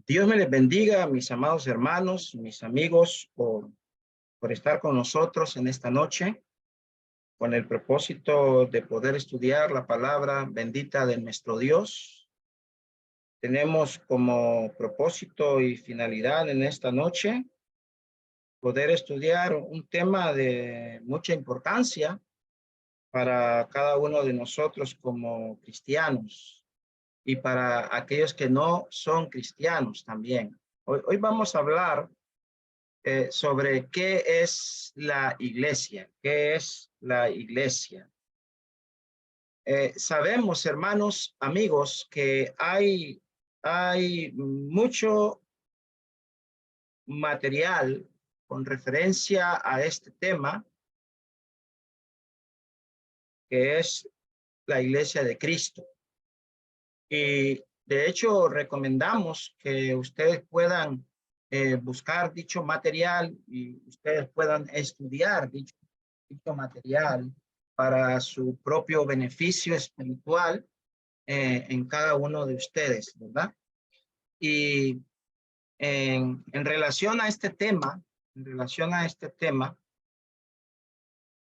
Dios me les bendiga, mis amados hermanos, mis amigos, por estar con nosotros en esta noche, con el propósito de poder estudiar la palabra bendita de nuestro Dios. Tenemos como propósito y finalidad en esta noche poder estudiar un tema de mucha importancia para cada uno de nosotros como cristianos y para aquellos que no son cristianos también. Hoy vamos a hablar sobre qué es la iglesia, qué es la iglesia. Sabemos, hermanos, amigos, que hay mucho material con referencia a este tema, que es la iglesia de Cristo. Y de hecho, recomendamos que ustedes puedan buscar dicho material y ustedes puedan estudiar dicho material para su propio beneficio espiritual en cada uno de ustedes, ¿verdad? Y en relación a este tema,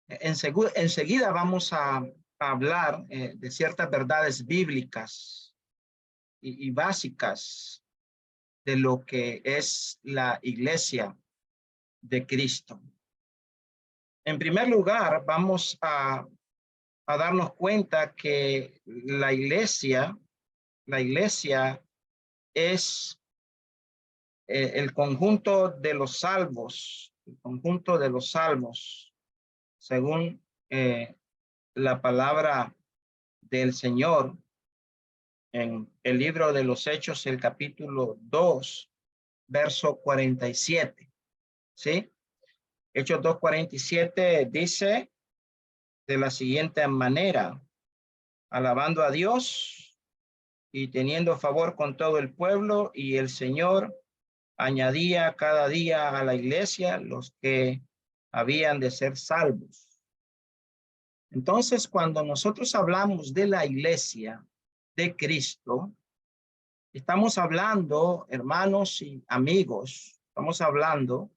enseguida vamos a hablar de ciertas verdades bíblicas y básicas de lo que es la iglesia de Cristo. En primer lugar, vamos a darnos cuenta que la iglesia es el conjunto de los salvos, según la palabra del Señor en el libro de los Hechos, el capítulo 2, verso 47, ¿sí? Hechos 2:47 dice de la siguiente manera: alabando a Dios y teniendo favor con todo el pueblo, y el Señor añadía cada día a la iglesia los que habían de ser salvos. Entonces, cuando nosotros hablamos de la iglesia de Cristo, estamos hablando, hermanos y amigos, estamos hablando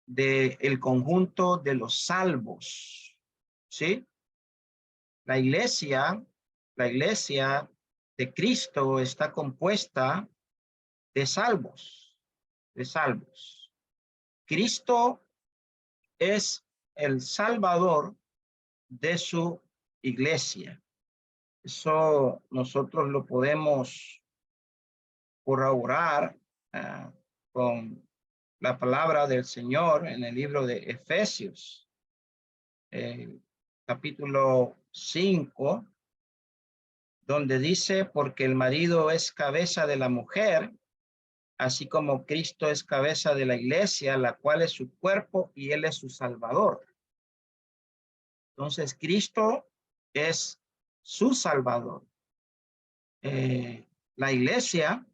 del conjunto de los salvos, ¿sí? La iglesia de Cristo está compuesta de salvos, Cristo es el Salvador de su iglesia. Eso nosotros lo podemos corroborar con la palabra del Señor en el libro de Efesios, capítulo 5, donde dice: porque el marido es cabeza de la mujer, así como Cristo es cabeza de la iglesia, la cual es su cuerpo y él es su Salvador. Entonces, Cristo es su Salvador. La iglesia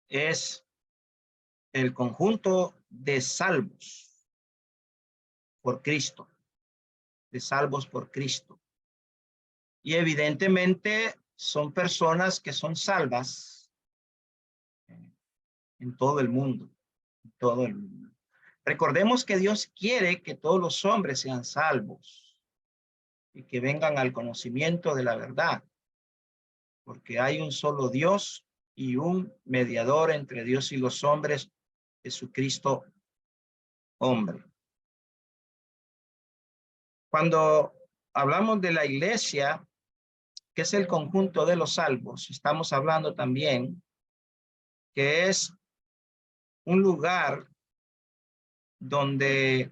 es el conjunto de salvos por Cristo, de salvos por Cristo. Y evidentemente son personas que son salvas en todo el mundo, Recordemos que Dios quiere que todos los hombres sean salvos y que vengan al conocimiento de la verdad, porque hay un solo Dios y un mediador entre Dios y los hombres, Jesucristo, hombre. Cuando hablamos de la iglesia, que es el conjunto de los salvos, estamos hablando también que es un lugar donde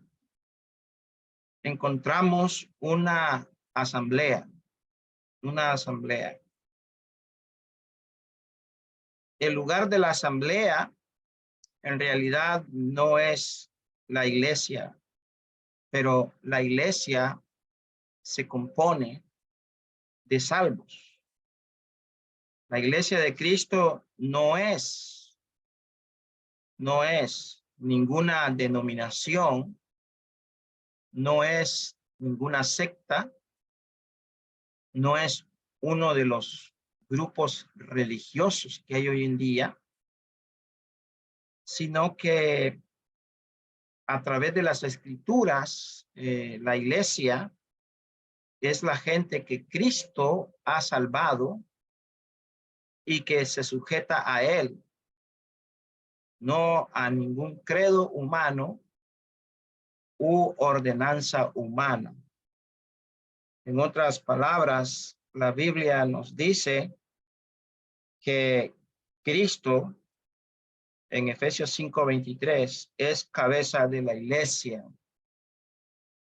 encontramos una asamblea. El lugar de la asamblea en realidad no es la iglesia, pero la iglesia se compone de salvos. La iglesia de Cristo no es ninguna denominación, no es ninguna secta, no es uno de los grupos religiosos que hay hoy en día, sino que a través de las escrituras, la iglesia es la gente que Cristo ha salvado y que se sujeta a él, no a ningún credo humano u ordenanza humana. En otras palabras, la Biblia nos dice que Cristo en Efesios 5:23 es cabeza de la iglesia,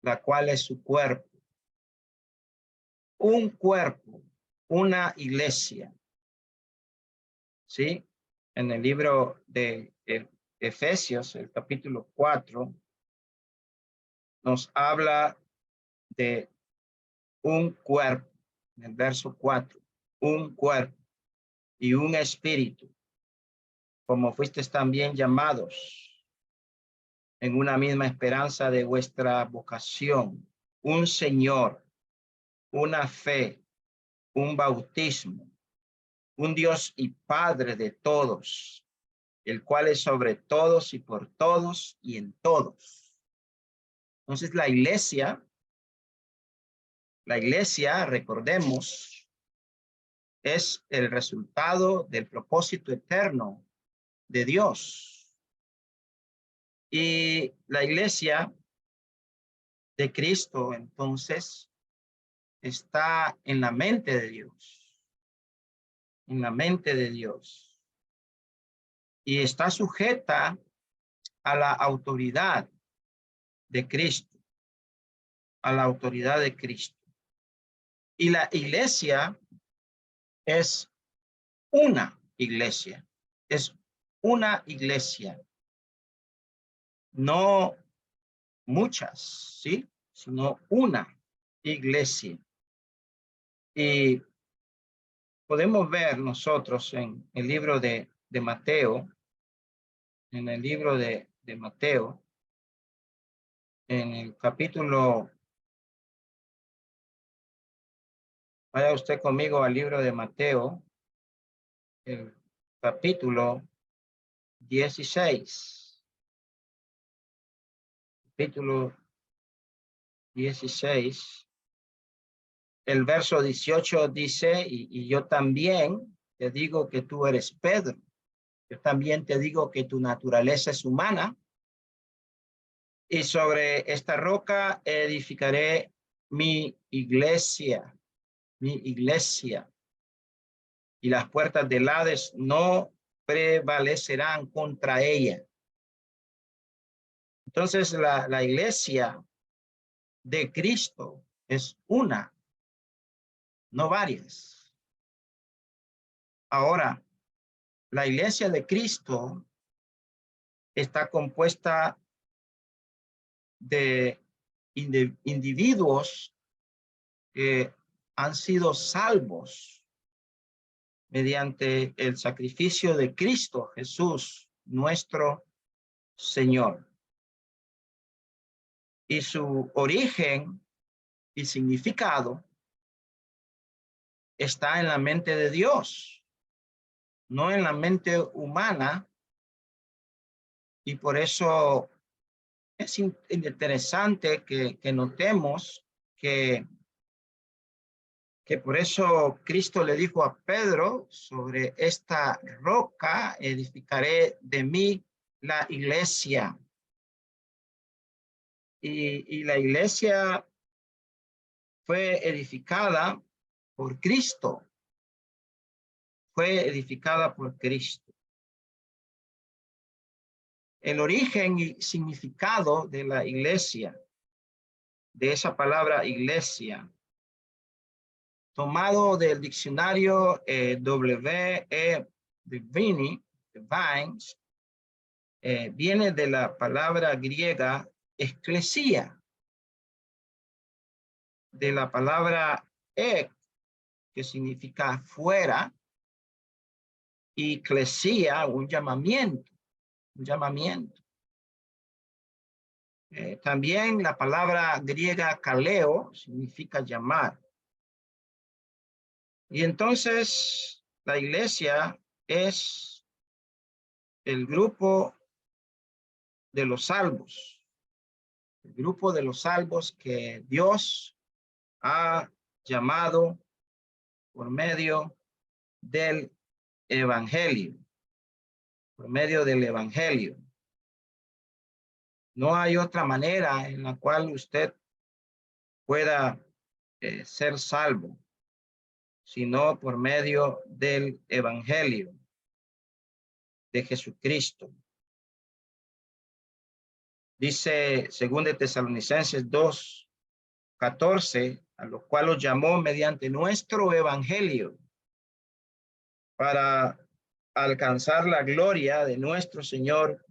la cual es su cuerpo. Un cuerpo, una iglesia. ¿Sí? En el libro de Efesios, el capítulo 4, nos habla de un cuerpo, en el verso 4, un cuerpo y un espíritu, como fuisteis también llamados en una misma esperanza de vuestra vocación, un Señor, una fe, un bautismo, un Dios y Padre de todos, el cual es sobre todos y por todos y en todos. Entonces la iglesia, recordemos, es el resultado del propósito eterno de Dios. Y la iglesia de Cristo, entonces, está en la mente de Dios, en la mente de Dios. Y está sujeta a la autoridad de Cristo, a la autoridad de Cristo. Y la iglesia es una iglesia, es una iglesia, no muchas, ¿sí? Sino una iglesia. Y podemos ver nosotros en el libro de Mateo, en el libro de Mateo, en el capítulo, vaya usted conmigo al libro de Mateo, el capítulo 16. Capítulo 16. El verso 18 dice, y yo también te digo que tú eres Pedro. Yo también te digo que tu naturaleza es humana. Y sobre esta roca edificaré mi iglesia. Mi iglesia. Y las puertas del Hades no prevalecerán contra ella. Entonces la iglesia de Cristo es una, no varias. Ahora, la iglesia de Cristo está compuesta de individuos que han sido salvos mediante el sacrificio de Cristo Jesús, nuestro Señor. Y su origen y significado está en la mente de Dios, no en la mente humana. Y por eso es interesante que notemos que por eso Cristo le dijo a Pedro, sobre esta roca edificaré de mí la iglesia. Y la iglesia fue edificada por Cristo. Fue edificada por Cristo. El origen y significado de la iglesia, de esa palabra iglesia, tomado del diccionario W.E. Divines, viene de la palabra griega eclesia, de la palabra ek, que significa fuera, y eclesia, un llamamiento, un llamamiento. También la palabra griega kaleo significa llamar. Y entonces la iglesia es el grupo de los salvos. El grupo de los salvos que Dios ha llamado por medio del evangelio. Por medio del evangelio. No hay otra manera en la cual usted pueda ser salvo, sino por medio del evangelio de Jesucristo. Dice 2 Tesalonicenses 2:14, a lo cual los llamó mediante nuestro evangelio para alcanzar la gloria de nuestro Señor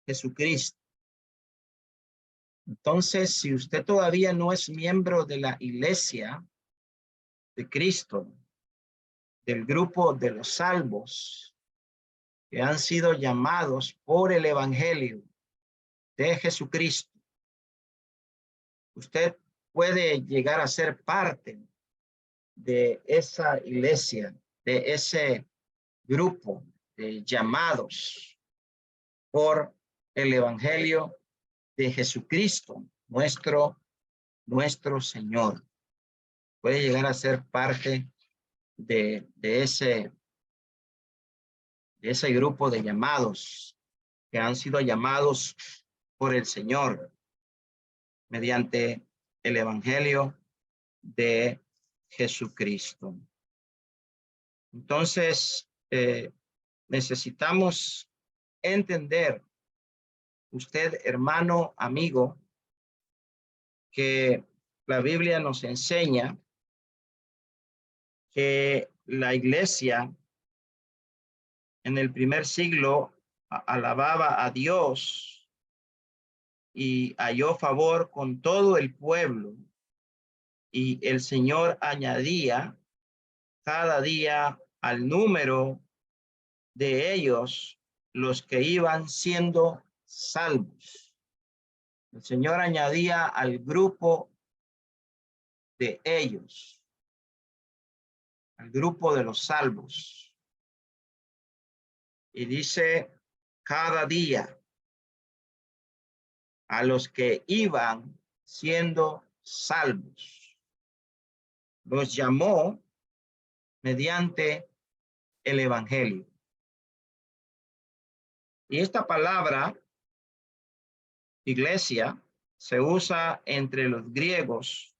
Jesucristo. Entonces, si usted todavía no es miembro de la iglesia de Cristo, del grupo de los salvos que han sido llamados por el evangelio de Jesucristo, usted puede llegar a ser parte de esa iglesia, de ese grupo de llamados por el evangelio de Jesucristo, nuestro Señor. Puede llegar a ser parte de ese grupo de llamados que han sido llamados por el Señor mediante el evangelio de Jesucristo. Entonces, necesitamos entender, usted, hermano, amigo, que la Biblia nos enseña que la iglesia en el primer siglo alababa a Dios y halló favor con todo el pueblo, y el Señor añadía cada día al número de ellos los que iban siendo salvos. El Señor añadía al grupo de ellos, al grupo de los salvos. Y dice cada día a los que iban siendo salvos. Los llamó mediante el evangelio. Y esta palabra, iglesia, se usa entre los griegos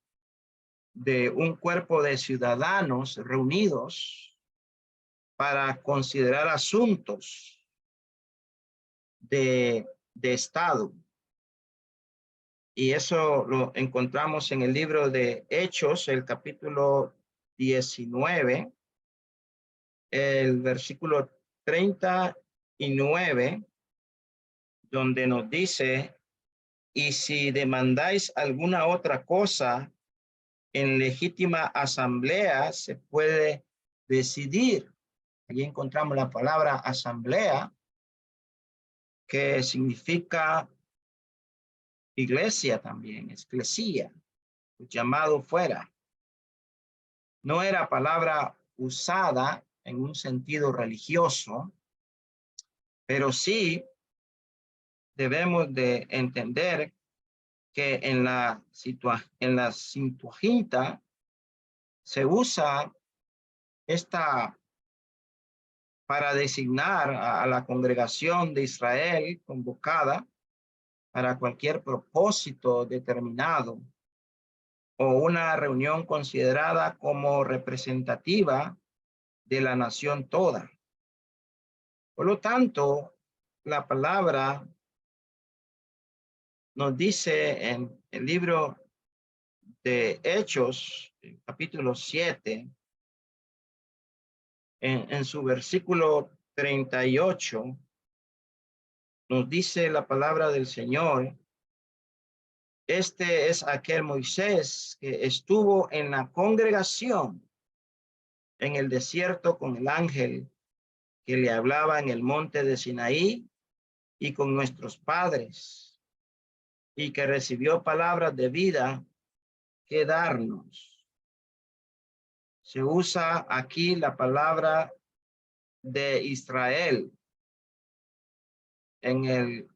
de un cuerpo de ciudadanos reunidos para considerar asuntos de Estado. Y eso lo encontramos en el libro de Hechos, el capítulo 19, el versículo 39, donde nos dice: y si demandáis alguna otra cosa en legítima asamblea, se puede decidir. Allí encontramos la palabra asamblea, que significa iglesia también, eclesia, llamado fuera. No era palabra usada en un sentido religioso, pero sí debemos de entender que en la Septuaginta se usa esta para designar a la congregación de Israel convocada para cualquier propósito determinado, o una reunión considerada como representativa de la nación toda. Por lo tanto, la palabra nos dice en el libro de Hechos, capítulo 7, en su versículo 38, nos dice la palabra del Señor: este es aquel Moisés que estuvo en la congregación en el desierto con el ángel que le hablaba en el monte de Sinaí y con nuestros padres, y que recibió palabras de vida que darnos. Se usa aquí la palabra de Israel en el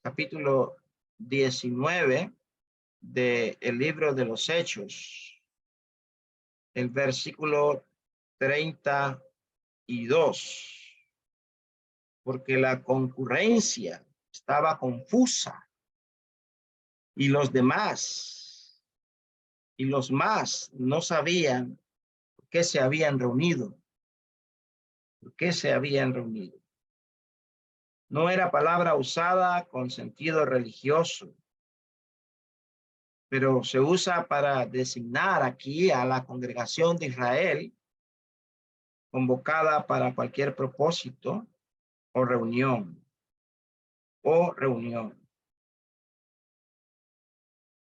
capítulo 19 del libro de los Hechos, el versículo 32, porque la concurrencia estaba confusa y los demás y los más no sabían por qué se habían reunido, por qué se habían reunido. No era palabra usada con sentido religioso, pero se usa para designar aquí a la congregación de Israel convocada para cualquier propósito o reunión.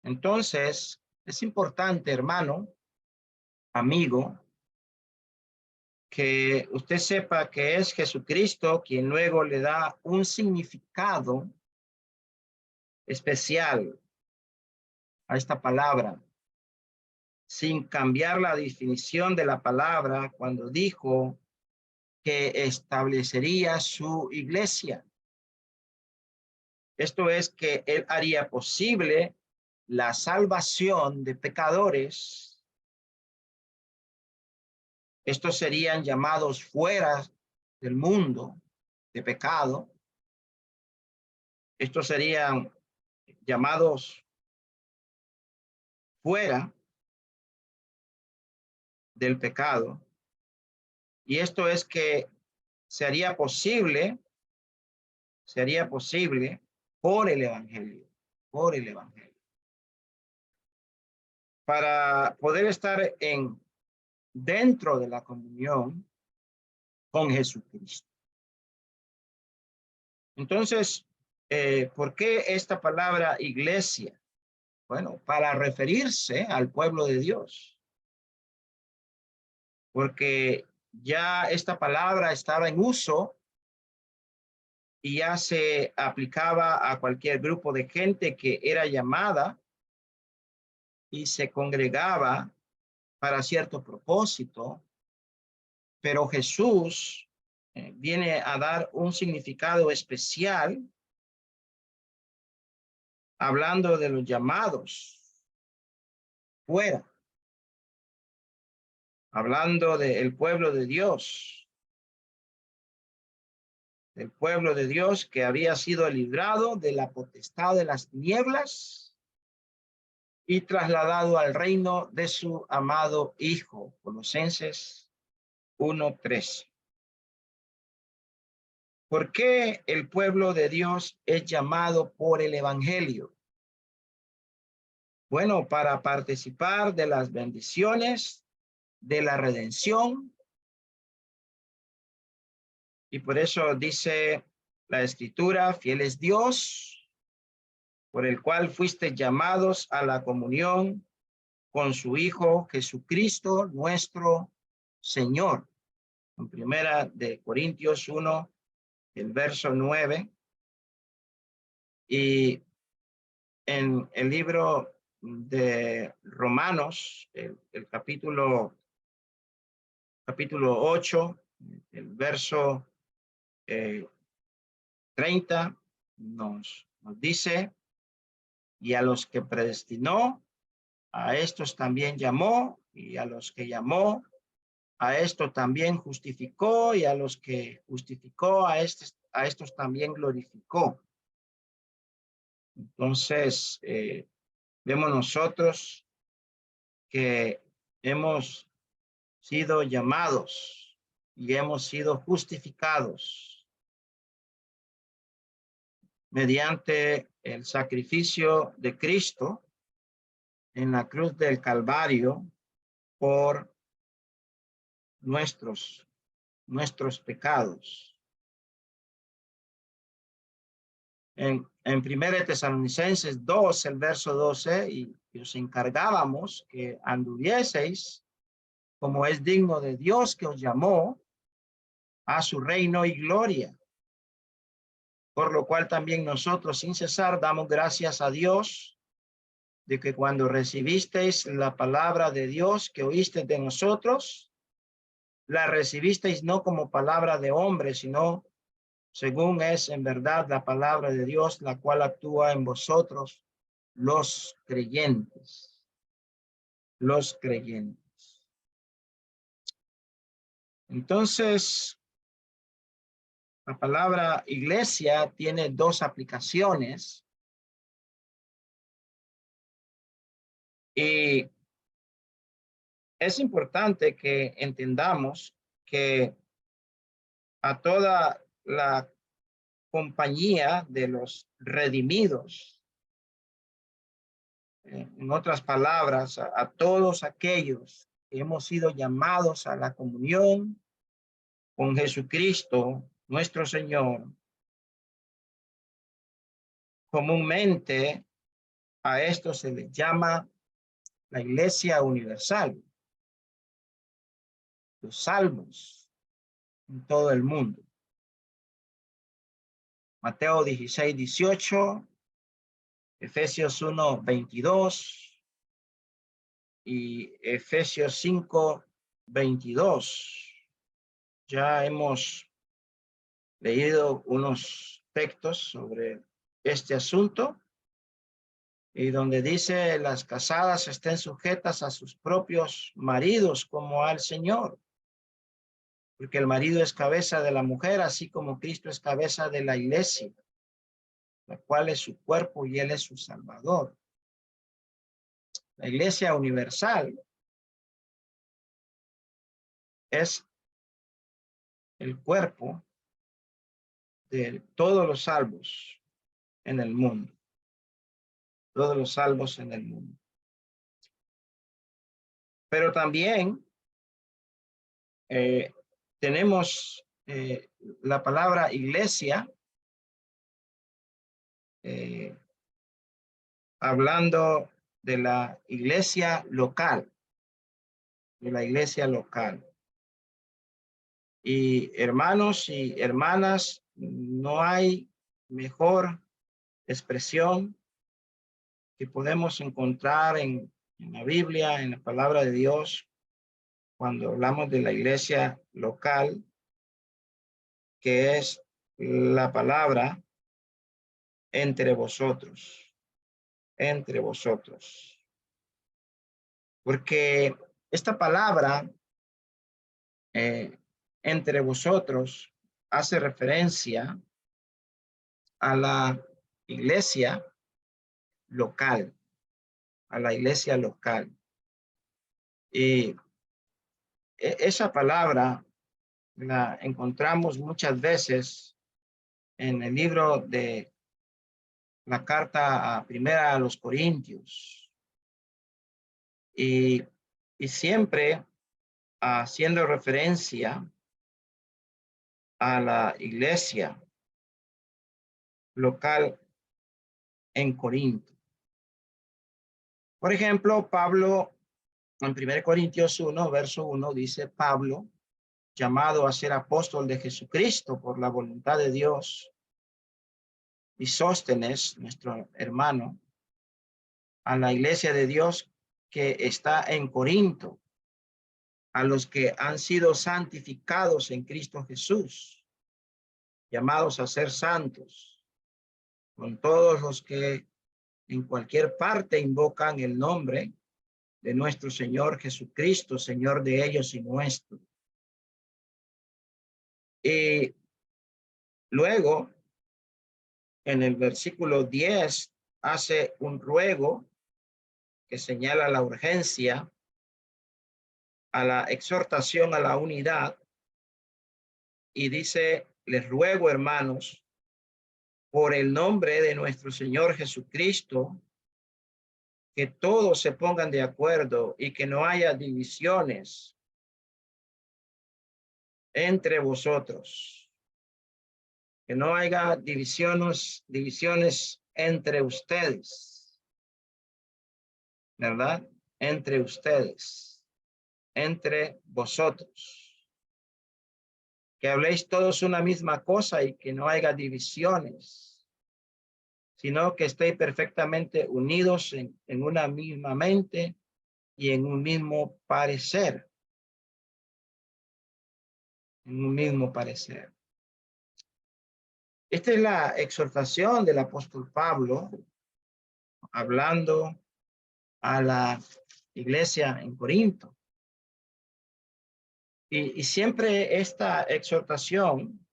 Entonces, es importante, hermano, amigo, que usted sepa que es Jesucristo quien luego le da un significado especial a esta palabra, sin cambiar la definición de la palabra cuando dijo que establecería su iglesia. Esto es que él haría posible la salvación de pecadores. Estos serían llamados fuera del mundo de pecado. Estos serían llamados fuera del pecado. Y esto es que sería posible por el evangelio, para poder estar dentro de la comunión con Jesucristo. Entonces, ¿por qué esta palabra iglesia? Bueno, para referirse al pueblo de Dios, porque ya esta palabra estaba en uso y ya se aplicaba a cualquier grupo de gente que era llamada y se congregaba para cierto propósito, pero Jesús viene a dar un significado especial hablando de los llamados fuera, hablando del pueblo de Dios, del pueblo de Dios que había sido librado de la potestad de las tinieblas y trasladado al reino de su amado Hijo. Colosenses 1:13. ¿Por qué el pueblo de Dios es llamado por el evangelio? Bueno, para participar de las bendiciones de la redención. Y por eso dice la Escritura, fiel es Dios, por el cual fuiste llamados a la comunión con su Hijo Jesucristo, nuestro Señor. En primera de Corintios 1, el verso 9. Y en el libro de Romanos, el capítulo 8, el verso 30, nos dice, y a los que predestinó, a estos también llamó, y a los que llamó, a esto también justificó, y a los que justificó, a estos también glorificó. Entonces, vemos nosotros que hemos sido llamados y hemos sido justificados mediante el sacrificio de Cristo en la cruz del Calvario por nuestros pecados. En 1 Tesalonicenses 2, el verso 12, y os encargábamos que anduvieseis como es digno de Dios que os llamó a su reino y gloria. Por lo cual también nosotros sin cesar damos gracias a Dios de que cuando recibisteis la palabra de Dios que oísteis de nosotros, la recibisteis no como palabra de hombre, sino según es en verdad la palabra de Dios, la cual actúa en vosotros, los creyentes. Los creyentes. Entonces, la palabra iglesia tiene dos aplicaciones. Y es importante que entendamos que a toda la compañía de los redimidos, en otras palabras, a todos aquellos que hemos sido llamados a la comunión con Jesucristo, nuestro Señor, comúnmente a esto se les llama la Iglesia Universal, los salvos en todo el mundo. Mateo 16:18, Efesios 1:22 y Efesios 5:22. Ya hemos leído unos textos sobre este asunto y donde dice las casadas estén sujetas a sus propios maridos como al Señor, porque el marido es cabeza de la mujer, así como Cristo es cabeza de la iglesia, la cual es su cuerpo y él es su salvador. La iglesia universal es el cuerpo de todos los salvos en el mundo. Todos los salvos en el mundo. Pero también tenemos la palabra iglesia, hablando de la iglesia local. De la iglesia local. Y hermanos y hermanas, no hay mejor expresión que podemos encontrar en la Biblia, en la palabra de Dios, cuando hablamos de la iglesia local, que es la palabra entre vosotros, entre vosotros. Porque esta palabra entre vosotros hace referencia a la iglesia local, a la iglesia local. Y esa palabra la encontramos muchas veces en el libro de la carta primera a los Corintios. Y siempre haciendo referencia a la iglesia local en Corinto. Por ejemplo, Pablo en 1 Corintios 1, verso 1, dice Pablo, llamado a ser apóstol de Jesucristo por la voluntad de Dios, y Sóstenes, nuestro hermano, a la iglesia de Dios que está en Corinto, a los que han sido santificados en Cristo Jesús, llamados a ser santos, con todos los que en cualquier parte invocan el nombre de nuestro Señor Jesucristo, Señor de ellos y nuestro. Y luego, en el versículo 10, hace un ruego que señala la urgencia a la exhortación a la unidad y dice, les ruego, hermanos, por el nombre de nuestro Señor Jesucristo, que todos se pongan de acuerdo y que no haya divisiones entre vosotros, que no haya divisiones entre ustedes, ¿verdad? Entre ustedes, entre vosotros. Que habléis todos una misma cosa y que no haya divisiones, sino que estéis perfectamente unidos en una misma mente y en un mismo parecer. En un mismo parecer. Esta es la exhortación del apóstol Pablo hablando a la iglesia en Corinto. Y siempre esta exhortación,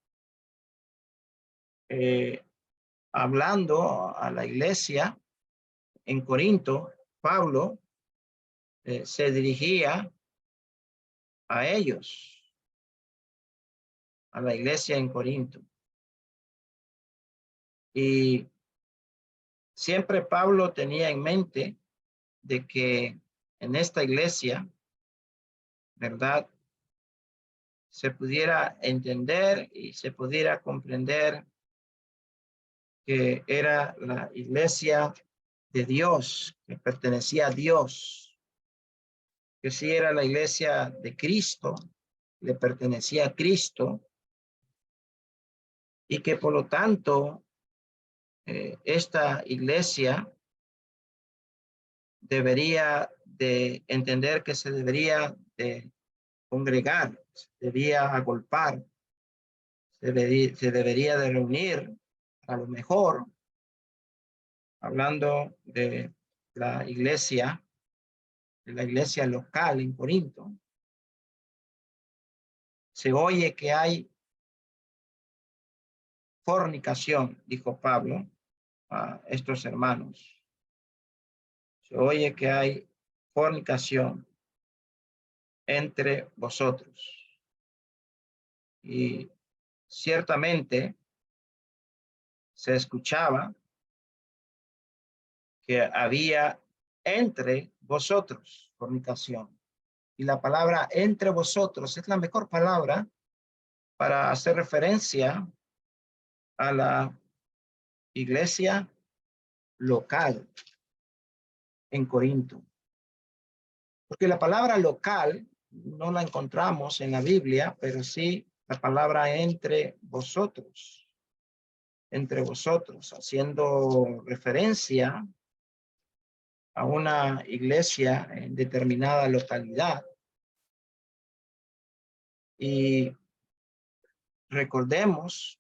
hablando a la iglesia en Corinto, Pablo se dirigía a ellos, a la iglesia en Corinto. Y siempre Pablo tenía en mente de que en esta iglesia, ¿verdad?, se pudiera entender y se pudiera comprender que era la iglesia de Dios, que pertenecía a Dios, que si era la iglesia de Cristo, le pertenecía a Cristo, y que por lo tanto esta iglesia debería de entender que se debería de congregar, se debía agolpar, se debería de reunir, a lo mejor, hablando de la iglesia local en Corinto, se oye que hay fornicación, dijo Pablo a estos hermanos. Se oye que hay fornicación entre vosotros. Y ciertamente se escuchaba que había entre vosotros fornicación. Y la palabra entre vosotros es la mejor palabra para hacer referencia a la iglesia local en Corinto. Porque la palabra local no la encontramos en la Biblia, pero sí la palabra entre vosotros, haciendo referencia a una iglesia en determinada localidad. Y recordemos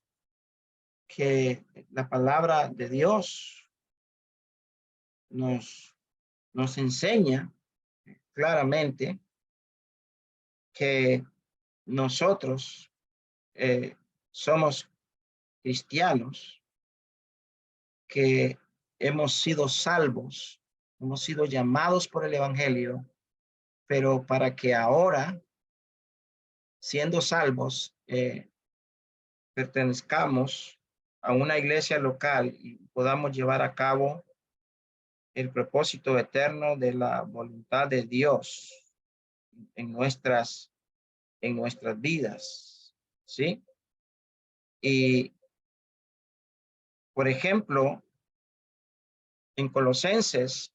que la palabra de Dios nos enseña claramente que nosotros somos cristianos, que hemos sido salvos, hemos sido llamados por el evangelio, pero para que ahora, siendo salvos, pertenezcamos a una iglesia local y podamos llevar a cabo el propósito eterno de la voluntad de Dios en nuestras vidas, ¿sí? Y, por ejemplo, en Colosenses,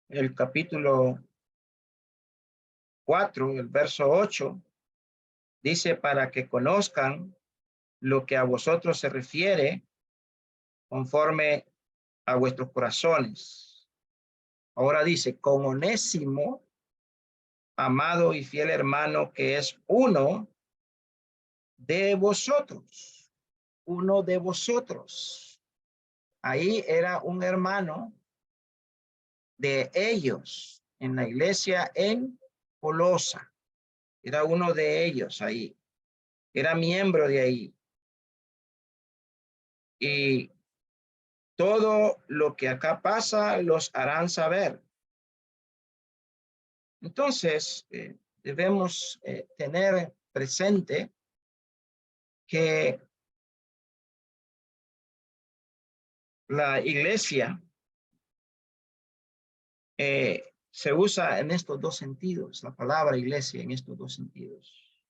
el capítulo 4, el verso 8, dice, para que conozcan lo que a vosotros se refiere conforme a vuestros corazones. Ahora dice, con Onésimo, amado y fiel hermano, que es uno de vosotros. Uno de vosotros. Ahí era un hermano de ellos en la iglesia en Colosa. Era uno de ellos ahí. Era miembro de ahí. Y todo lo que acá pasa los harán saber. Entonces, debemos tener presente que la iglesia se usa en estos dos sentidos, la palabra iglesia en estos dos sentidos.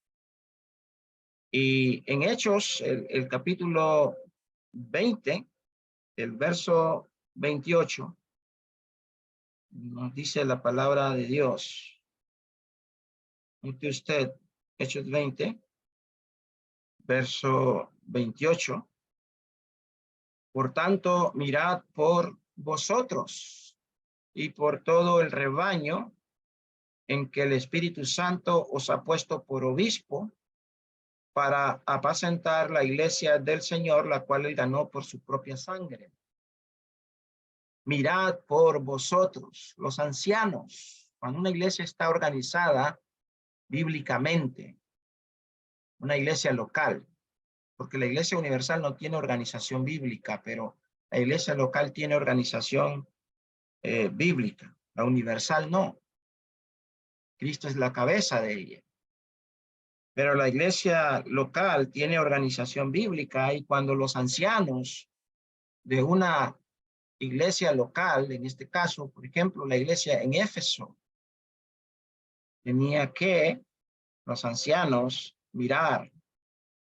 Y en Hechos, el capítulo 20, el verso 28, nos dice la palabra de Dios. Note usted, Hechos 20, verso 28. Por tanto, mirad por vosotros y por todo el rebaño en que el Espíritu Santo os ha puesto por obispo para apacentar la iglesia del Señor, la cual él ganó por su propia sangre. Mirad por vosotros, los ancianos. Cuando una iglesia está organizada bíblicamente, una iglesia local, porque la iglesia universal no tiene organización bíblica, pero la iglesia local tiene organización bíblica. La universal no. Cristo es la cabeza de ella. Pero la iglesia local tiene organización bíblica, y cuando los ancianos de una iglesia local, en este caso, por ejemplo, la iglesia en Éfeso, tenía que los ancianos mirar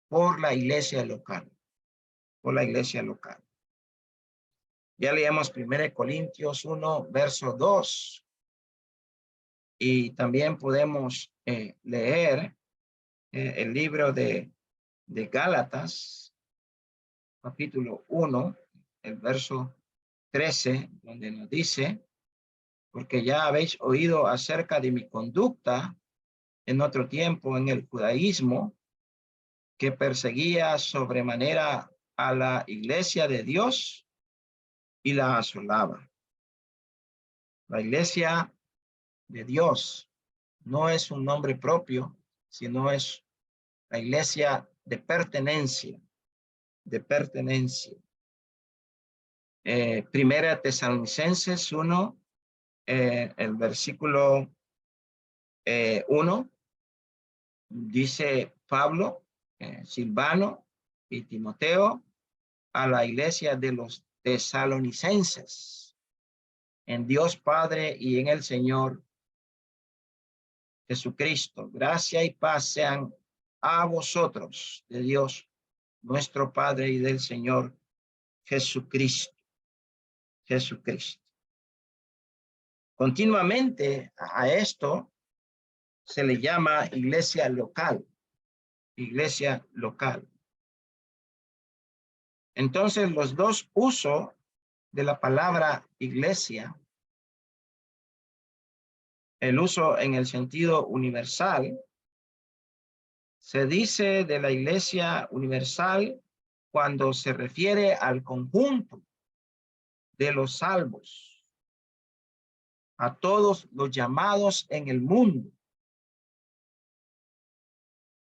por la iglesia local, por la iglesia local. Ya leemos 1 Corintios 1, verso 2. Y también podemos leer el libro de Gálatas, capítulo 1, el verso 13, donde nos dice: porque ya habéis oído acerca de mi conducta en otro tiempo en el judaísmo, que perseguía sobremanera a la iglesia de Dios y la asolaba. La iglesia de Dios no es un nombre propio, sino es la iglesia de pertenencia, de pertenencia. Primera Tesalonicenses 1, el versículo 1, dice Pablo, Silvano y Timoteo a la iglesia de los tesalonicenses, en Dios Padre y en el Señor Jesucristo. Gracia y paz sean a vosotros de Dios nuestro Padre y del Señor Jesucristo. Jesucristo. Continuamente a esto se le llama iglesia local. Iglesia local. Entonces, los dos usos de la palabra iglesia, el uso en el sentido universal, se dice de la iglesia universal cuando se refiere al conjunto de los salvos, a todos los llamados en el mundo.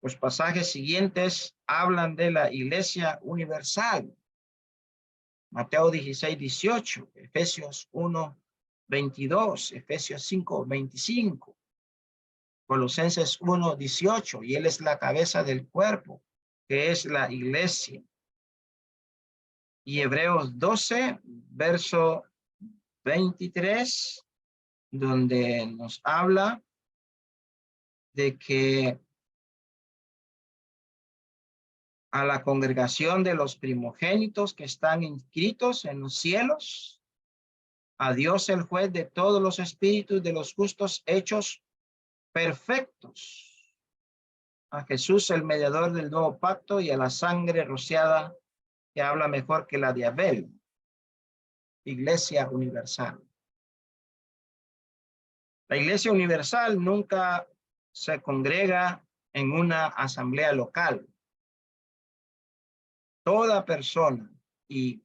Los pasajes siguientes hablan de la iglesia universal. Mateo 16, 18, Efesios 1, 22, Efesios 5, 25, Colosenses 1, 18, y él es la cabeza del cuerpo, que es la iglesia. Y Hebreos 12, verso 23, donde nos habla de que a la congregación de los primogénitos que están inscritos en los cielos, a Dios el juez de todos los espíritus de los justos hechos perfectos, a Jesús el mediador del nuevo pacto y a la sangre rociada que habla mejor que la de Abel. Iglesia universal. La iglesia universal nunca se congrega en una asamblea local. Toda persona y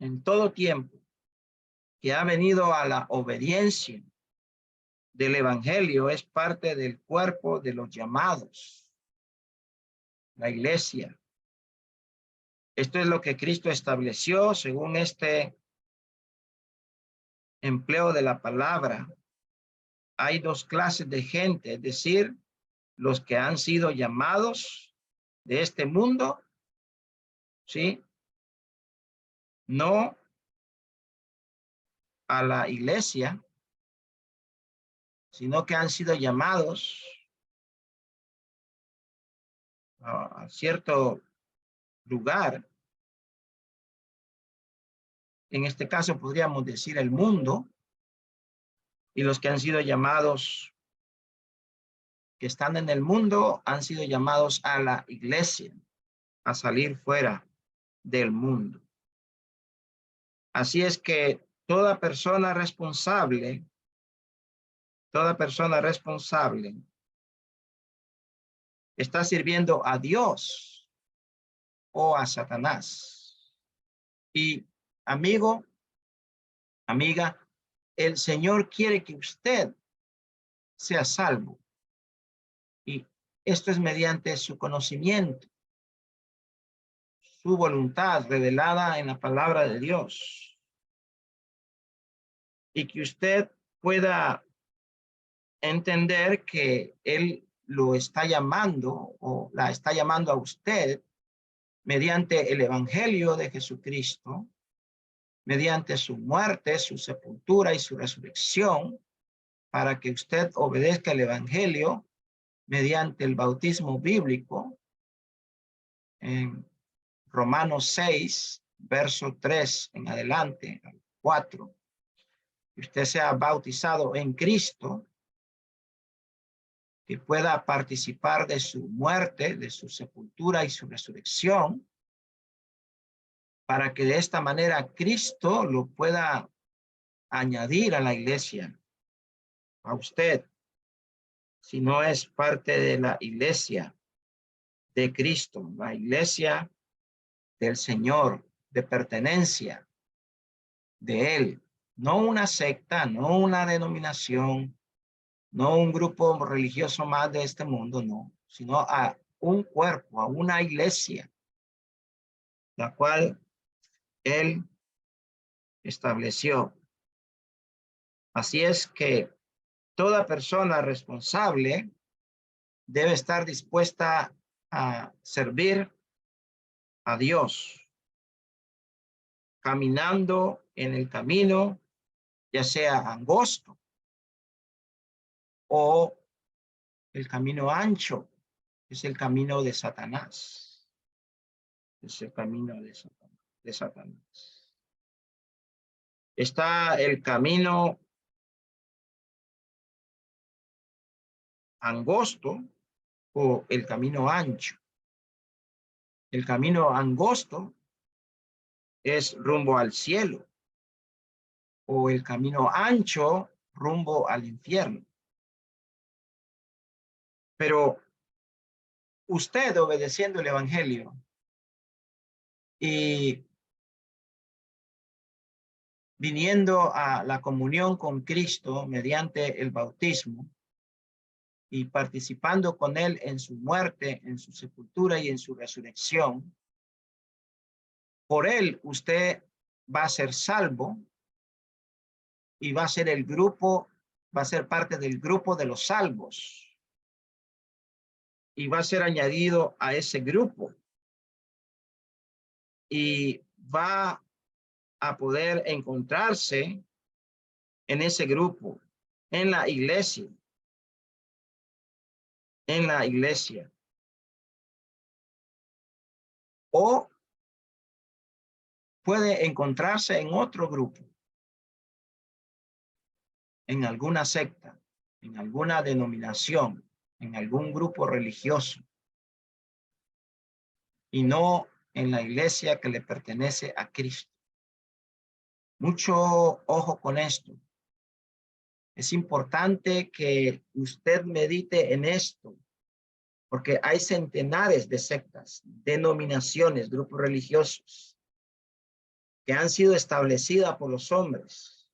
en todo tiempo que ha venido a la obediencia del evangelio es parte del cuerpo de los llamados, la iglesia. Esto es lo que Cristo estableció según este empleo de la palabra. Hay dos clases de gente, es decir, los que han sido llamados de este mundo, ¿sí? No a la iglesia, sino que han sido llamados a cierto lugar. En este caso podríamos decir el mundo, y los que han sido llamados, que están en el mundo, han sido llamados a la iglesia, a salir fuera del mundo. Así es que toda persona responsable ¿Está sirviendo a Dios o a Satanás? Y amigo, amiga, el Señor quiere que usted sea salvo. Y esto es mediante su conocimiento, su voluntad revelada en la palabra de Dios. Y que usted pueda entender que Él lo está llamando o la está llamando a usted mediante el Evangelio de Jesucristo, mediante su muerte, su sepultura y su resurrección, para que usted obedezca el Evangelio mediante el bautismo bíblico en Romanos 6, verso 3 en adelante, 4. Que usted sea bautizado en Cristo, que pueda participar de su muerte, de su sepultura y su resurrección, para que de esta manera Cristo lo pueda añadir a la iglesia, a usted, si no es parte de la iglesia de Cristo, la iglesia del Señor, de pertenencia de Él, no una secta, no una denominación, no un grupo religioso más de este mundo, no, sino a un cuerpo, a una iglesia, la cual Él estableció. Así es que toda persona responsable debe estar dispuesta a servir a Dios, caminando en el camino, ya sea angosto o el camino ancho, es el camino de Satanás. Es el camino de Satanás. Está el camino angosto o el camino ancho. El camino angosto es rumbo al cielo o el camino ancho rumbo al infierno. Pero usted obedeciendo el evangelio y viniendo a la comunión con Cristo mediante el bautismo y participando con Él en su muerte, en su sepultura y en su resurrección, por Él usted va a ser salvo y va a ser el grupo, va a ser parte del grupo de los salvos y va a ser añadido a ese grupo y va a poder encontrarse en ese grupo, en la iglesia, o puede encontrarse en otro grupo, en alguna secta, en alguna denominación, en algún grupo religioso, y no en la iglesia que le pertenece a Cristo. Mucho ojo con esto. Es importante que usted medite en esto, porque hay centenares de sectas, denominaciones, grupos religiosos que han sido establecidas por los hombres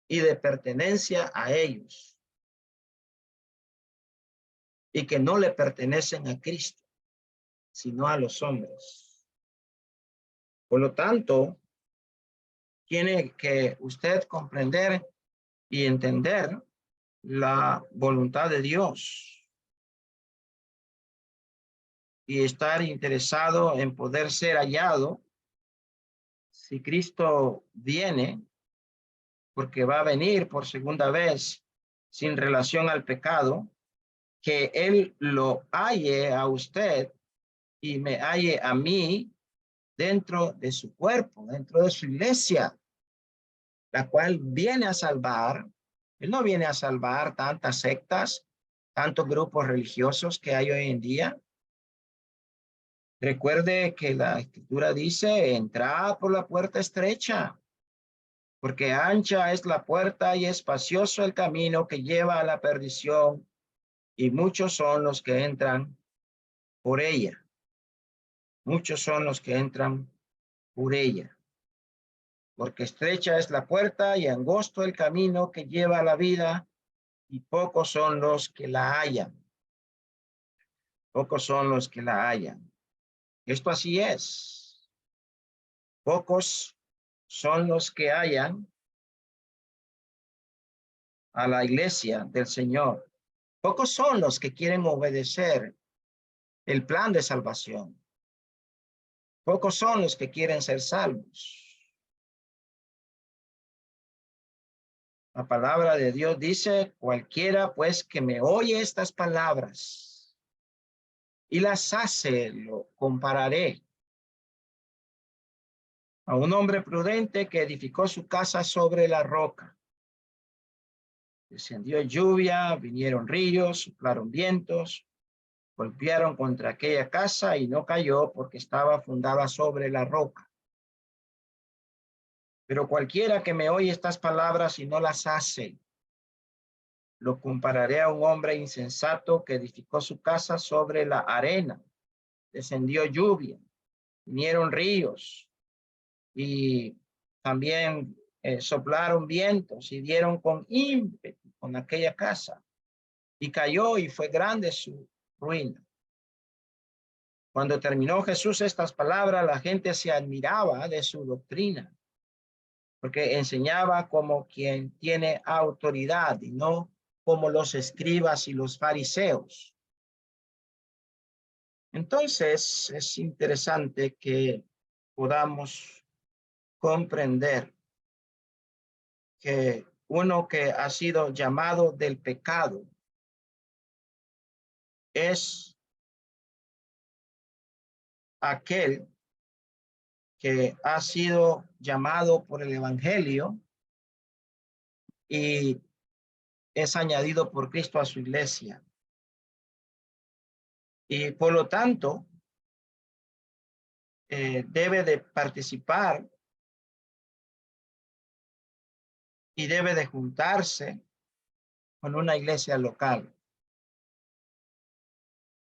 y de pertenencia a ellos y que no le pertenecen a Cristo, sino a los hombres. Por lo tanto, tiene que usted comprender y entender la voluntad de Dios y estar interesado en poder ser hallado si Cristo viene, porque va a venir por segunda vez sin relación al pecado, que Él lo halle a usted y me halle a mí dentro de su cuerpo, dentro de su iglesia, la cual viene a salvar. Él no viene a salvar tantas sectas, tantos grupos religiosos que hay hoy en día. Recuerde que la escritura dice, entrad por la puerta estrecha, porque ancha es la puerta y espacioso el camino que lleva a la perdición, y muchos son los que entran por ella. Muchos son los que entran por ella. Porque estrecha es la puerta y angosto el camino que lleva a la vida, y pocos son los que la hallan. Pocos son los que la hallan. Esto así es. Pocos son los que hallan a la iglesia del Señor. Pocos son los que quieren obedecer el plan de salvación. Pocos son los que quieren ser salvos. La palabra de Dios dice, cualquiera pues que me oye estas palabras y las hace, lo compararé a un hombre prudente que edificó su casa sobre la roca. Descendió lluvia, vinieron ríos, soplaron vientos, golpearon contra aquella casa y no cayó porque estaba fundada sobre la roca. Pero cualquiera que me oye estas palabras y no las hace, lo compararé a un hombre insensato que edificó su casa sobre la arena. Descendió lluvia, vinieron ríos y también soplaron vientos y dieron con ímpetu con aquella casa. Y cayó y fue grande su ruina. Cuando terminó Jesús estas palabras, la gente se admiraba de su doctrina, porque enseñaba como quien tiene autoridad y no como los escribas y los fariseos. Entonces, es interesante que podamos comprender que uno que ha sido llamado del pecado es aquel que ha sido llamado por el evangelio y es añadido por Cristo a su iglesia. Y por lo tanto, debe de participar y debe de juntarse con una iglesia local.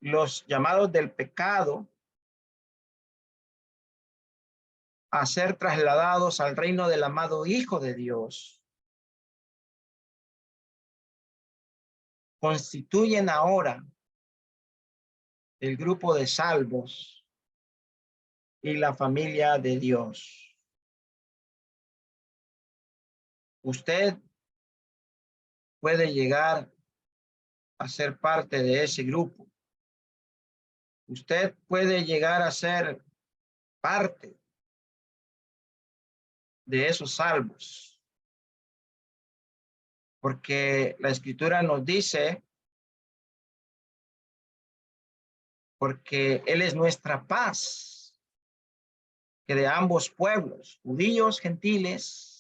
Los llamados del pecado a ser trasladados al reino del amado Hijo de Dios constituyen ahora el grupo de salvos y la familia de Dios. Usted puede llegar a ser parte de ese grupo. Usted puede llegar a ser parte de esos salvos. Porque la Escritura nos dice, porque Él es nuestra paz, que de ambos pueblos, judíos, gentiles,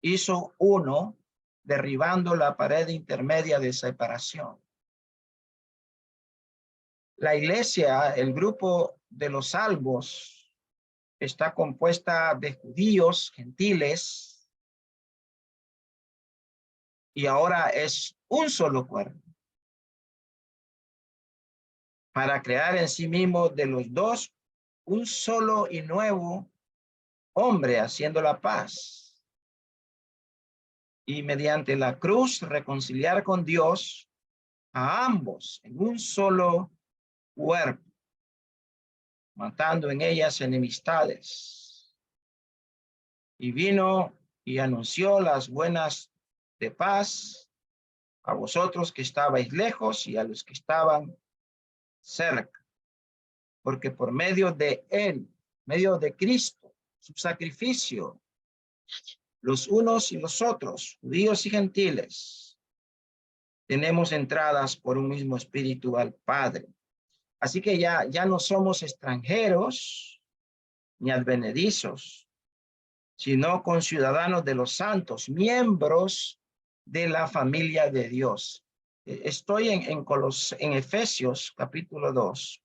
hizo uno, derribando la pared intermedia de separación. La iglesia, el grupo de los salvos, está compuesta de judíos, gentiles, y ahora es un solo cuerpo, para crear en sí mismo de los dos un solo y nuevo hombre, haciendo la paz. Y mediante la cruz reconciliar con Dios a ambos en un solo cuerpo, matando en ellas enemistades. Y vino y anunció las buenas de paz a vosotros que estabais lejos y a los que estaban cerca, porque por medio de él, medio de Cristo, su sacrificio, los unos y los otros, judíos y gentiles, tenemos entradas por un mismo espíritu al Padre. Así que ya no somos extranjeros ni advenedizos, sino conciudadanos de los santos, miembros de la familia de Dios. Estoy en Efesios capítulo 2,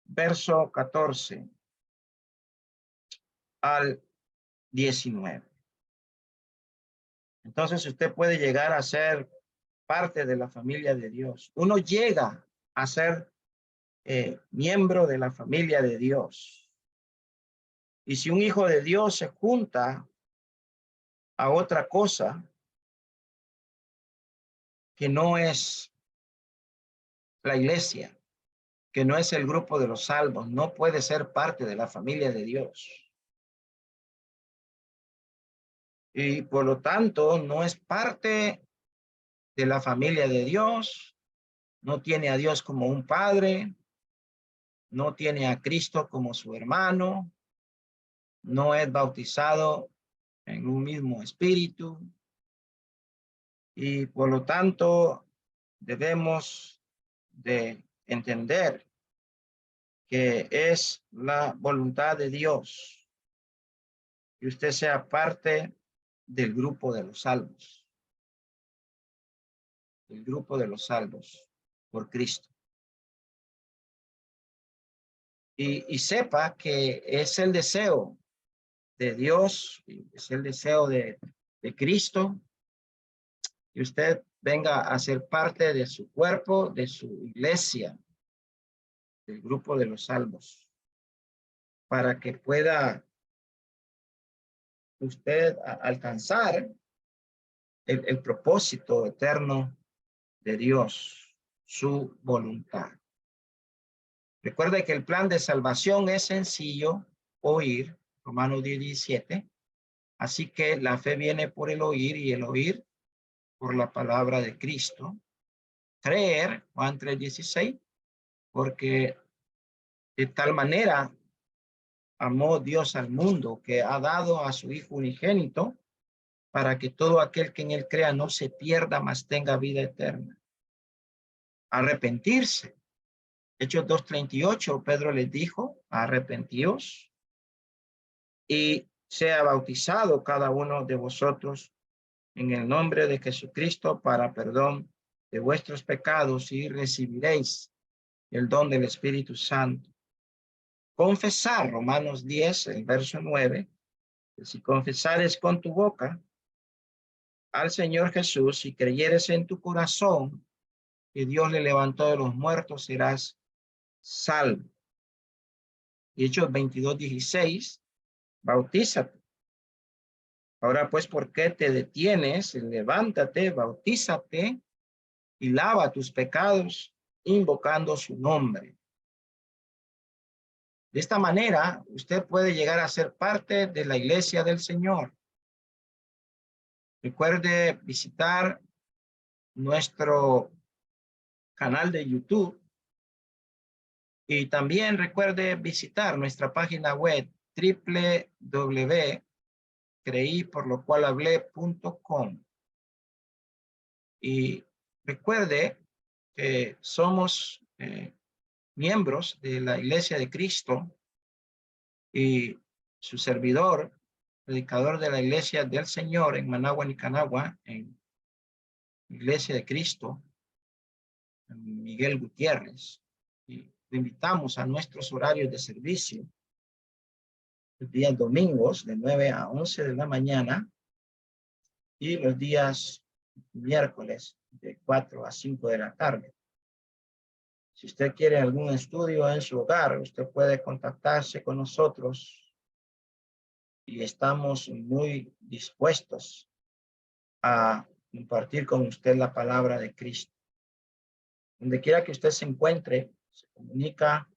verso 14 al 19. Entonces usted puede llegar a ser parte de la familia de Dios. Uno llega a ser miembro de la familia de Dios. Y si un hijo de Dios se junta a otra cosa que no es la iglesia, que no es el grupo de los salvos, no puede ser parte de la familia de Dios. Y por lo tanto, no es parte de la familia de Dios, no tiene a Dios como un padre, no tiene a Cristo como su hermano, no es bautizado en un mismo espíritu, y por lo tanto debemos de entender que es la voluntad de Dios que usted sea parte del grupo de los salvos, del grupo de los salvos por Cristo. Y sepa que es el deseo de Dios, es el deseo de Cristo, que usted venga a ser parte de su cuerpo, de su iglesia, del grupo de los salvos, para que pueda usted alcanzar el propósito eterno de Dios, su voluntad. Recuerde que el plan de salvación es sencillo, oír, Romanos 10:17. Así que la fe viene por el oír y el oír por la palabra de Cristo. Creer, Juan 3:16, porque de tal manera amó Dios al mundo que ha dado a su Hijo unigénito para que todo aquel que en él crea no se pierda, mas tenga vida eterna. Arrepentirse. Hechos 2:38, Pedro les dijo, arrepentíos y sea bautizado cada uno de vosotros en el nombre de Jesucristo para perdón de vuestros pecados y recibiréis el don del Espíritu Santo. Confesar, Romanos 10, el verso 9, que si confesares con tu boca al Señor Jesús y creyeres en tu corazón que Dios le levantó de los muertos, serás salvo. Hechos 22:16, bautízate. Ahora pues, ¿por qué te detienes? Levántate, bautízate y lava tus pecados invocando su nombre. De esta manera, usted puede llegar a ser parte de la iglesia del Señor. Recuerde visitar nuestro canal de YouTube y también recuerde visitar nuestra página web www.creíporlocualhablé.com. Y recuerde que somos miembros de la Iglesia de Cristo y su servidor, predicador de la Iglesia del Señor en Managua, Nicaragua, en Iglesia de Cristo, Miguel Gutiérrez. Y le invitamos a nuestros horarios de servicio, los días domingos de 9 a 11 de la mañana y los días miércoles de 4 a 5 de la tarde. Si usted quiere algún estudio en su hogar, usted puede contactarse con nosotros y estamos muy dispuestos a compartir con usted la palabra de Cristo. Donde quiera que usted se encuentre, se comunica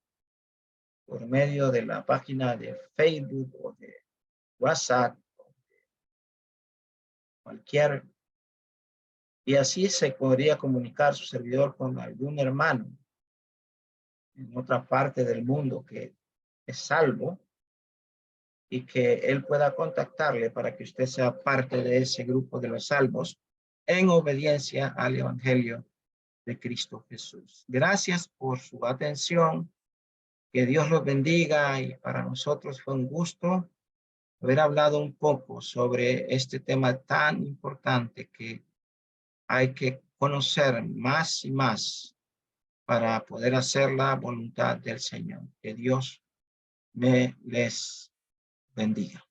por medio de la página de Facebook o de WhatsApp, cualquier, y así se podría comunicar su servidor con algún hermano en otra parte del mundo que es salvo y que él pueda contactarle para que usted sea parte de ese grupo de los salvos en obediencia al Evangelio de Cristo Jesús. Gracias por su atención. Que Dios los bendiga y para nosotros fue un gusto haber hablado un poco sobre este tema tan importante que hay que conocer más y más para poder hacer la voluntad del Señor. Que Dios me les bendiga.